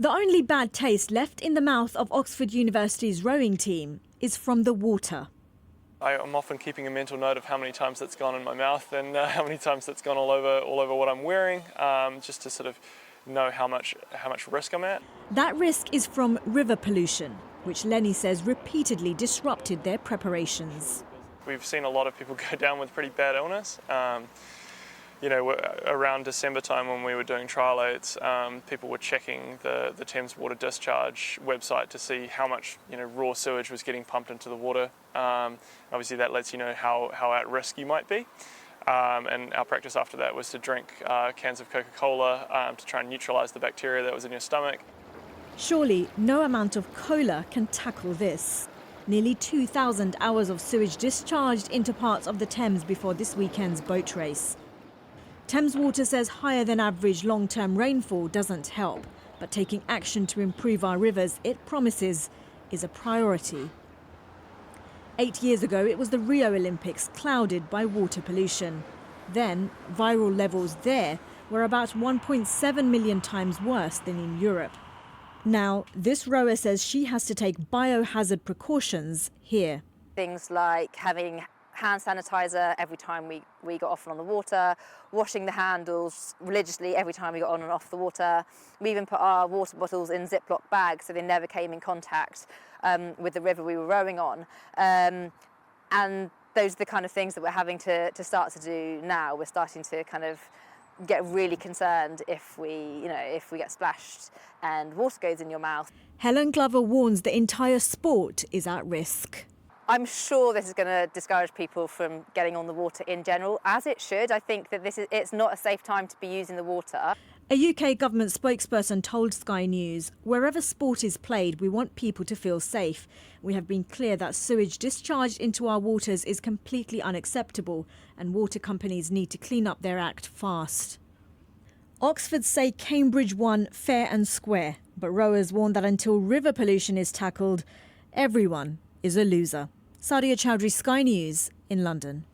The only bad taste left in the mouth of Oxford University's rowing team is from the water. I'm often keeping a mental note of how many times that's gone in my mouth and how many times that's gone all over what I'm wearing, just to sort of know how much risk I'm at. That risk is from river pollution, which Lenny says repeatedly disrupted their preparations. We've seen a lot of people go down with pretty bad illness. Around December time when we were doing trial loads, people were checking the Thames water discharge website to see how much raw sewage was getting pumped into the water. Obviously that lets you know how at risk you might be. And our practice after that was to drink cans of Coca-Cola to try and neutralise the bacteria that was in your stomach. Surely no amount of cola can tackle this. Nearly 2,000 hours of sewage discharged into parts of the Thames before this weekend's boat race. Thames Water says higher than average long-term rainfall doesn't help, but taking action to improve our rivers, it promises, is a priority. 8 years ago, it was the Rio Olympics clouded by water pollution. Then, viral levels there were about 1.7 million times worse than in Europe. Now, this rower says she has to take biohazard precautions here. Things like having hand sanitizer every time we got off and on the water, washing the handles religiously every time we got on and off the water. We even put our water bottles in Ziploc bags so they never came in contact with the river we were rowing on. And those are the kind of things that we're having to start to do now. We're starting to kind of get really concerned if we get splashed and water goes in your mouth. Helen Glover warns the entire sport is at risk. I'm sure this is going to discourage people from getting on the water in general, as it should. I think that it's not a safe time to be using the water. A UK government spokesperson told Sky News, wherever sport is played, we want people to feel safe. We have been clear that sewage discharged into our waters is completely unacceptable and water companies need to clean up their act fast. Oxford say Cambridge won fair and square, but rowers warn that until river pollution is tackled, everyone is a loser. Sadia Chowdhury, Sky News in London.